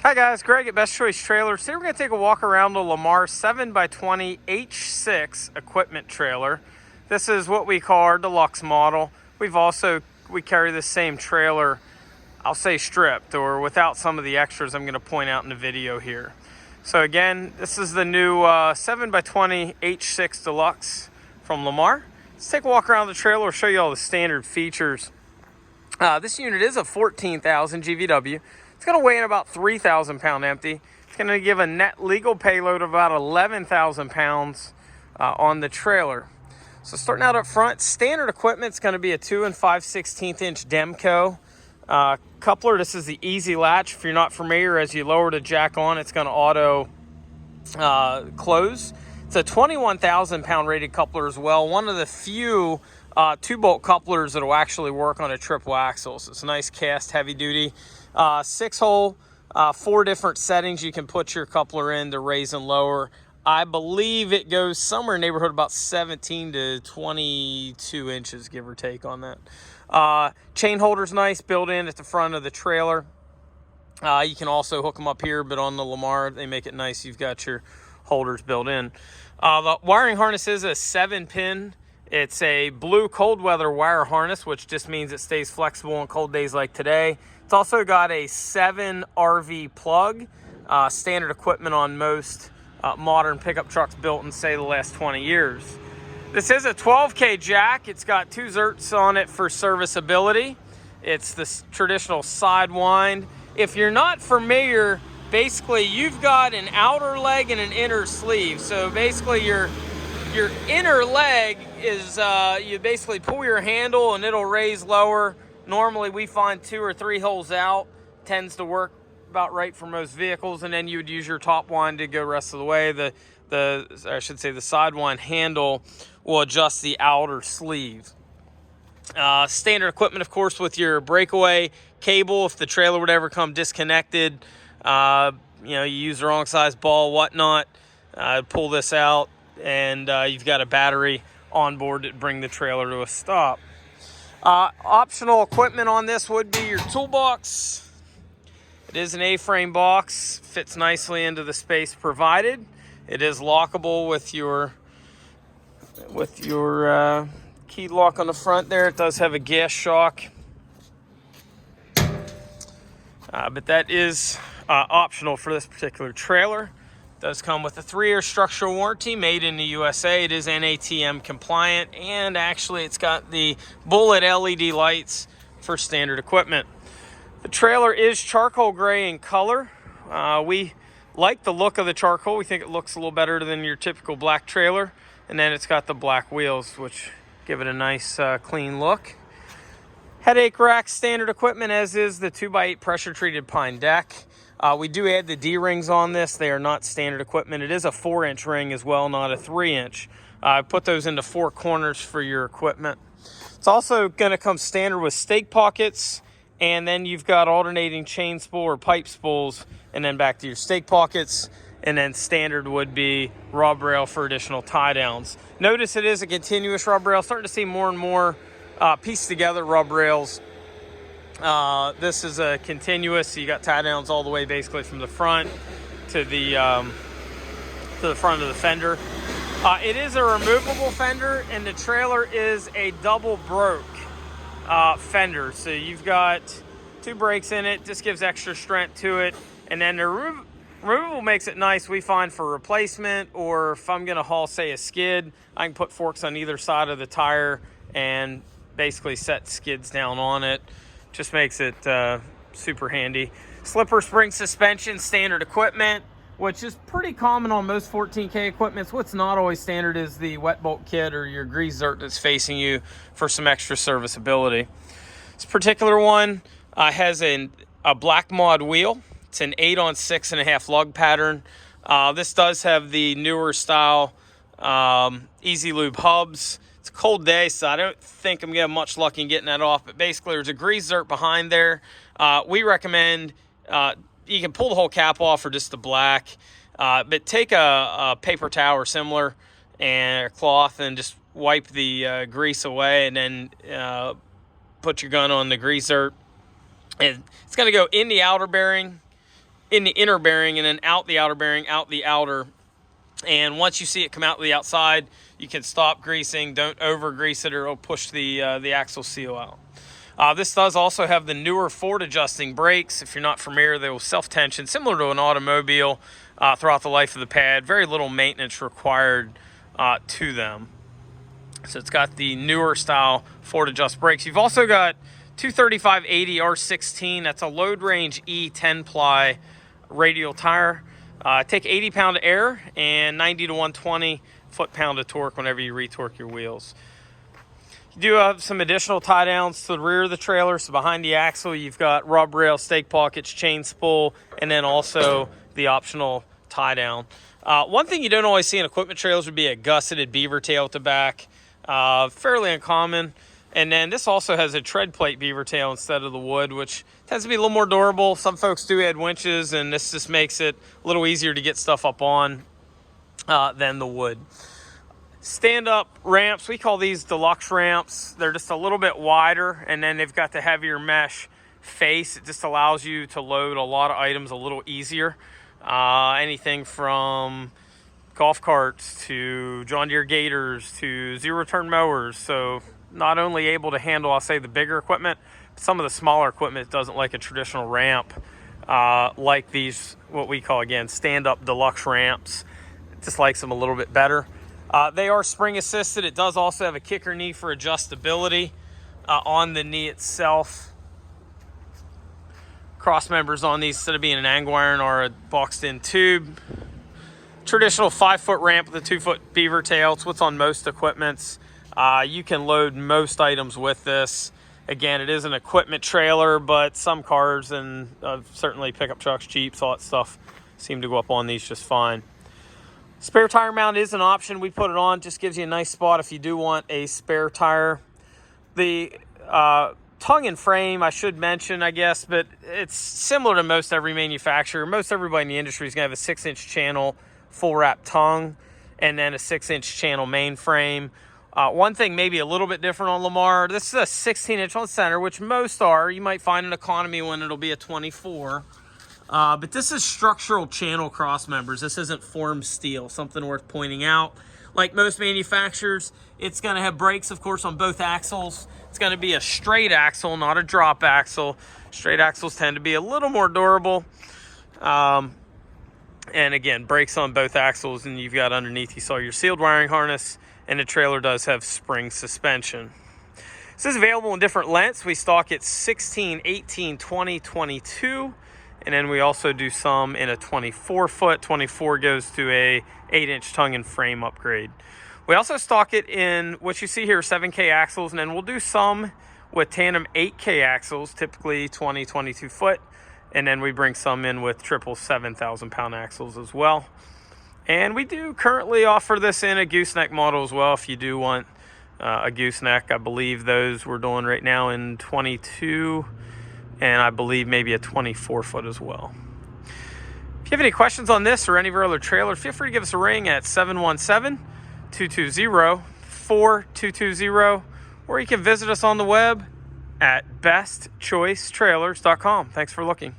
Hi guys, Greg at Best Choice Trailers. Today we're going to take a walk around the Lamar 7x20 H6 equipment trailer. This is what we call our deluxe model. We carry the same trailer, I'll say stripped or without some of the extras I'm going to point out in the video here. So again, this is the new 7x20 H6 Deluxe from Lamar. Let's take a walk around the trailer. I'll show you all the standard features. This unit is a 14,000 GVW. It's going to weigh in about 3,000 pound empty. It's going to give a net legal payload of about 11,000 pounds on the trailer. So starting out up front, standard equipment is going to be a 2 5/16 inch Demco coupler. This is the easy latch. If you're not familiar, as you lower the jack on, it's going to auto close. It's a 21,000 pound rated coupler as well. One of the few 2-bolt couplers that will actually work on a triple axle. So it's a nice cast heavy duty. 6-hole, 4 different settings you can put your coupler in to raise and lower. I believe it goes somewhere in the neighborhood about 17 to 22 inches, give or take on that. Chain holder's nice, built in at the front of the trailer. You can also hook them up here, but on the Lamar, they make it nice. You've got your holders built in. The wiring harness is a 7-pin. It's a blue cold weather wire harness, which just means it stays flexible on cold days like today. It's also got a 7 RV plug, standard equipment on most modern pickup trucks built in, say, the last 20 years. This is a 12K jack. It's got 2 zerts on it for serviceability. It's the traditional side wind. If you're not familiar, basically you've got an outer leg and an inner sleeve. So basically your inner leg is, you basically pull your handle and it'll raise lower. Normally we find 2 or 3 holes out. Tends to work about right for most vehicles. And then you would use your top wind to go the rest of the way. The side wind handle will adjust the outer sleeve. Standard equipment, of course, with your breakaway cable. If the trailer would ever come disconnected, you use the wrong size ball, whatnot, pull this out, and you've got a battery on board to bring the trailer to a stop. Optional equipment on this would be your toolbox. It is an A-frame box, fits nicely into the space provided. It is lockable with your key lock on the front there. It does have a gas shock, but that is optional for this particular trailer. It does come with a 3-year structural warranty, made in the USA. It is NATM compliant, and actually it's got the bullet LED lights for standard equipment. The trailer is charcoal gray in color. We like the look of the charcoal. We think it looks a little better than your typical black trailer. And then it's got the black wheels, which give it a nice clean look. Headache rack, standard equipment, as is the 2x8 pressure treated pine deck. We do add the D-rings on this. They are not standard equipment. It is a 4-inch ring as well, not a 3-inch. Put those into 4 corners for your equipment. It's also going to come standard with stake pockets, and then you've got alternating chain spool or pipe spools, and then back to your stake pockets, and then standard would be rub rail for additional tie downs. Notice it is a continuous rub rail. Starting to see more and more pieced together rub rails. This is a continuous, so you got tie downs all the way basically from the front to the front of the fender. It is a removable fender, and the trailer is a double broke fender. So you've got 2 brakes in it, just gives extra strength to it. And then the removable makes it nice, we find, for replacement, or if I'm gonna haul, say, a skid, I can put forks on either side of the tire and basically set skids down on it. Just makes it super handy. Slipper spring suspension, standard equipment, which is pretty common on most 14K equipments. What's not always standard is the wet bolt kit or your grease zert that's facing you for some extra serviceability. This particular one has a black mod wheel. It's an 8-on-6.5 lug pattern. This does have the newer style Easy Lube hubs. It's a cold day, so I don't think I'm getting much luck in getting that off. But basically, there's a grease zert behind there. We recommend you can pull the whole cap off or just the black. But take a paper towel or similar and a cloth and just wipe the grease away, and then put your gun on the grease zert. And it's going to go in the outer bearing in the inner bearing and then out the outer bearing, out the outer. And once you see it come out the outside, you can stop greasing. Don't over grease it or it'll push the axle seal out. This does also have the newer forward adjusting brakes. If you're not familiar, they will self-tension, similar to an automobile throughout the life of the pad. Very little maintenance required to them. So it's got the newer style forward adjust brakes. You've also got 235/80 R16. That's a load range E 10-ply radial tire. Take 80 pound of air and 90 to 120 foot-pound of torque whenever you retorque your wheels. You do have some additional tie downs to the rear of the trailer. So behind the axle, you've got rub rail, stake pockets, chain spool, and then also the optional tie down. One thing you don't always see in equipment trailers would be a gusseted beaver tail at the back. Fairly uncommon. And then this also has a tread plate beaver tail instead of the wood, which tends to be a little more durable. Some folks do add winches, and this just makes it a little easier to get stuff up on than the wood. Stand-up ramps, we call these deluxe ramps. They're just a little bit wider, and then they've got the heavier mesh face. It just allows you to load a lot of items a little easier. Anything from golf carts to John Deere Gators to zero-turn mowers. So not only able to handle, I'll say, the bigger equipment, but some of the smaller equipment doesn't like a traditional ramp like these, what we call, again, stand-up deluxe ramps. It just likes them a little bit better. They are spring assisted. It does also have a kicker knee for adjustability on the knee itself. Cross members on these, instead of being an angle iron, are a boxed in tube. Traditional 5-foot ramp with a 2-foot beaver tail. It's what's on most equipments. You can load most items with this. Again, it is an equipment trailer, but some cars and certainly pickup trucks, Jeeps, all that stuff seem to go up on these just fine. Spare tire mount is an option. We put it on. Just gives you a nice spot if you do want a spare tire. The tongue and frame, I should mention, I guess, but it's similar to most every manufacturer. Most everybody in the industry is going to have a 6-inch channel full wrap tongue and then a 6-inch channel main frame. One thing maybe a little bit different on Lamar, this is a 16-inch on center, which most are. You might find an economy one, it'll be a 24. But this is structural channel cross members. This isn't formed steel, something worth pointing out. Like most manufacturers, it's going to have brakes, of course, on both axles. It's going to be a straight axle, not a drop axle. Straight axles tend to be a little more durable. And again, brakes on both axles, and you've got underneath, you saw your sealed wiring harness, and the trailer does have spring suspension. This is available in different lengths. We stock it 16, 18, 20, 22, and then we also do some in a 24-foot. 24 goes to a 8-inch tongue and frame upgrade. We also stock it in what you see here, 7K axles, and then we'll do some with tandem 8K axles, typically 20, 22 foot. And then we bring some in with triple 7,000-pound axles as well. And we do currently offer this in a gooseneck model as well if you do want a gooseneck. I believe those we're doing right now in 22, and I believe maybe a 24-foot as well. If you have any questions on this or any of our other trailers, feel free to give us a ring at 717-220-4220, or you can visit us on the web at bestchoicetrailers.com. Thanks for looking.